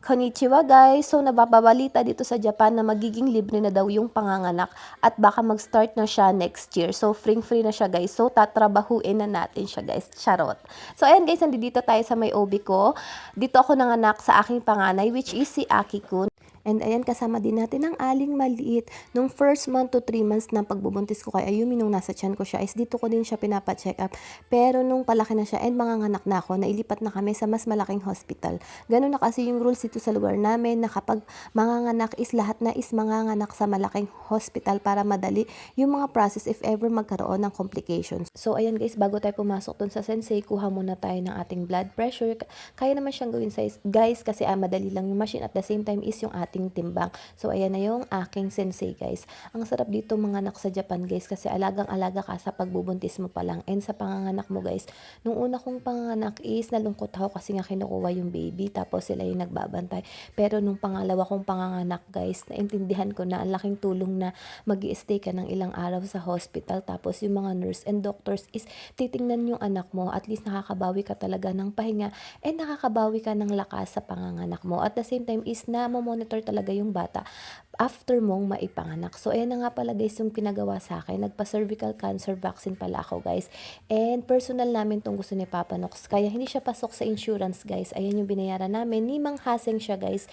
Konnichiwa guys! So nababalita dito sa Japan na magiging libre na daw yung panganganak at baka mag-start na siya next year. So free na siya guys. So tatrabahuin na natin siya guys. Charot! So ayan guys, nandito tayo sa may OB ko. Dito ako nanganak sa aking panganay which is si Aki-kun. And ayan, kasama din natin ang aling maliit. Nung first month to 3 months na pagbubuntis ko kay Ayumi, nung nasa tiyan ko siya, is dito ko din siya pinapa-check up. Pero nung palaki na siya and manganganak na ako, nailipat na kami sa mas malaking hospital. Ganun na kasi yung rules dito sa lugar namin na kapag manganganak is lahat na is manganganak sa malaking hospital para madali yung mga process if ever magkaroon ng complications. So ayan guys, bago tayo pumasok dun sa sensei, kuha muna tayo ng ating blood pressure. Kaya naman siyang gawin guys kasi madali lang yung machine at the same time is yung ating timbang. So ayan na yung aking sensei guys. Ang sarap dito manganak sa Japan guys kasi alagang-alaga ka sa pagbubuntis mo pa lang. And sa panganganak mo guys, nung una kong panganganak is nalungkot ako kasi nga kinukuha yung baby tapos sila yung nagbabantay. Pero nung pangalawa kong panganganak guys, naintindihan ko na ang laking tulong na mag-i-stay ka ng ilang araw sa hospital tapos yung mga nurse and doctors is titingnan yung anak mo. At least nakakabawi ka talaga ng pahinga and nakakabawi ka ng lakas sa panganganak mo. At the same time is na monitor talaga yung bata after mong maipanganak. So ayan na nga pala guys yung pinagawa sa akin. Nagpa-cervical cancer vaccine pala ako guys. And personal namin tong gusto ni Papa Nox. Kaya hindi siya pasok sa insurance guys. Ayan yung binayaran namin. Ni Mang Haseng siya guys.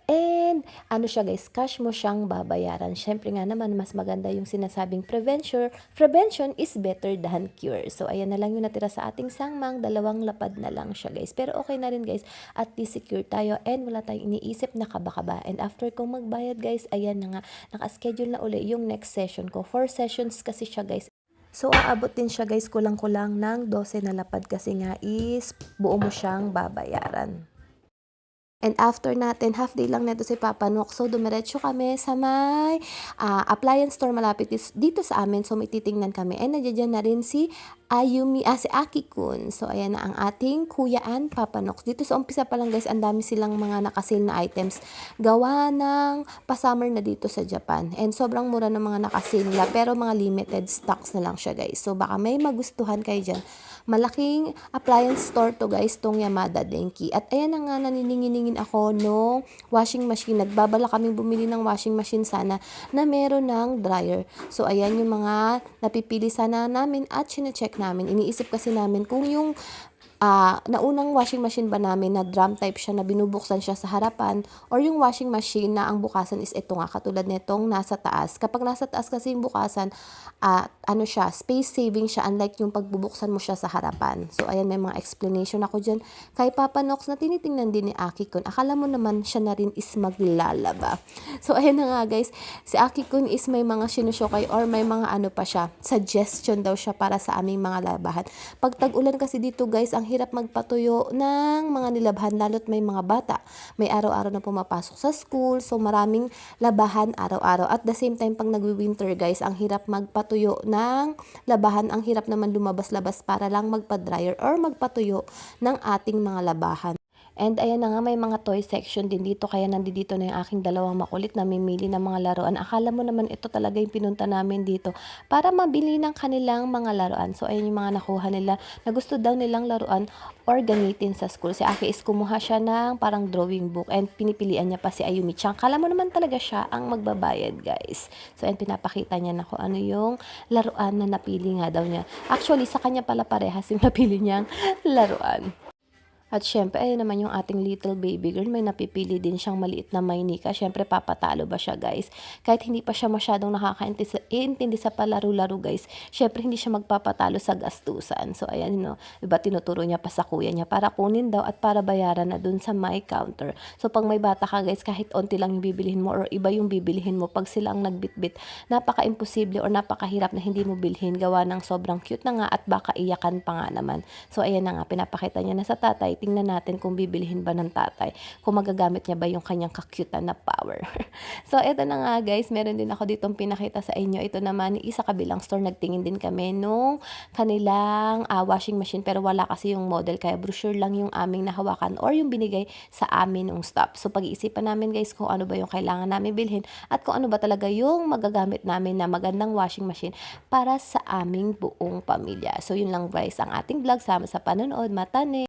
And ano siya guys, cash mo siyang babayaran. Syempre nga naman mas maganda yung sinasabing prevention is better than cure. So ayan na lang yung natira sa ating sangmang, 2 lapad na lang siya guys. Pero okay na rin guys, at least secure tayo and wala tayong iniisip na kaba-kaba. And after kong magbayad guys, ayan na nga, naka-schedule na uli yung next session ko. 4 sessions kasi siya guys. So, aabot din siya guys, kulang-kulang ng 12 na lapad kasi nga is buo mo siyang babayaran. And after natin, half day lang neto si Papa Nox. So, dumiretso kami sa may appliance store malapit dito sa amin. So, may titingnan kami. And nandiyan na rin si Ayumi, si Aki-kun. So, ayan na ang ating kuyaan, Papa Nox. Dito sa umpisa pa lang guys, ang dami silang mga nakasale na items. Gawa ng pa-summer na dito sa Japan. And sobrang mura ng mga nakasale nila. Pero mga limited stocks na lang siya guys. So, baka may magustuhan kayo dyan. Malaking appliance store to guys, tong Yamada Denki. At ayan na nga, naniningin ako no washing machine. Nagbabala kaming bumili ng washing machine sana na meron ng dryer. So ayan yung mga napipili sana namin at sine-check namin. Iniisip kasi namin kung yung naunang washing machine ba namin na drum type siya na binubuksan siya sa harapan or yung washing machine na ang bukasan is ito nga katulad nitong nasa taas. Kapag nasa taas kasi yung bukasan, ano siya, space saving siya unlike yung pagbubuksan mo siya sa harapan. So ayan, may mga explanation ako dyan kay Papa Nox na tinitingnan din ni Aki-kun. Akala mo naman siya na rin is maglalaba. So ayan na nga guys, si Aki-kun is may mga sinusyokay or may mga ano pa siya, suggestion daw siya para sa aming mga labahan. Pag tag-ulan kasi dito guys, ang hirap magpatuyo ng mga nilabhan lalo't may mga bata. May araw-araw na pumapasok sa school, so maraming labahan araw-araw. At the same time, pag nagwi-winter guys, ang hirap magpatuyo ng labahan, ang hirap naman lumabas-labas para lang magpa-dryer or magpatuyo ng ating mga labahan. And ayan na nga, may mga toy section din dito kaya nandito na yung aking dalawang makulit na mimili ng mga laruan. Akala mo naman ito talaga yung pinunta namin dito para mabili ng kanilang mga laruan. So ayan yung mga nakuha nila na gusto daw nilang laruan or gamitin sa school. Si Aki is kumuha siya ng parang drawing book and pinipilian niya pa si Ayumi-chan. Akala mo naman talaga siya ang magbabayad guys. So ayan, pinapakita niya na kung ano yung laruan na napili nga daw niya. Actually sa kanya pala parehas yung napili niyang laruan. At syempre, ayun naman yung ating little baby girl. May napipili din siyang maliit na Maynika. Syempre, papatalo ba siya guys? Kahit hindi pa siya masyadong nakakaintindi sa palaro-laro guys. Syempre, hindi siya magpapatalo sa gastusan. So, ayan no. Diba, tinuturo niya pa sa kuya niya para kunin daw at para bayaran na dun sa my counter. So, pag may bata ka guys, kahit onti lang yung bibilihin mo or iba yung bibilihin mo, pag sila ang nagbitbit, napaka-imposible or napakahirap na hindi mo bilhin. Gawa ng sobrang cute na nga at baka iyakan pa nga naman. So, ayan na nga, pinapakita niya na sa tatay. Tingnan natin kung bibilihin ba ng tatay, kung magagamit niya ba yung kanyang kakyutan na power. So, eto na nga guys, meron din ako ditong pinakita sa inyo. Ito naman, isa kabilang store, nagtingin din kami nung kanilang washing machine, pero wala kasi yung model, kaya brochure lang yung aming nahawakan or yung binigay sa amin ng stop. So, pag-iisipan namin guys kung ano ba yung kailangan namin bilhin at kung ano ba talaga yung magagamit namin na magandang washing machine para sa aming buong pamilya. So, yun lang guys ang ating vlog. Sama sa panonood. Matane!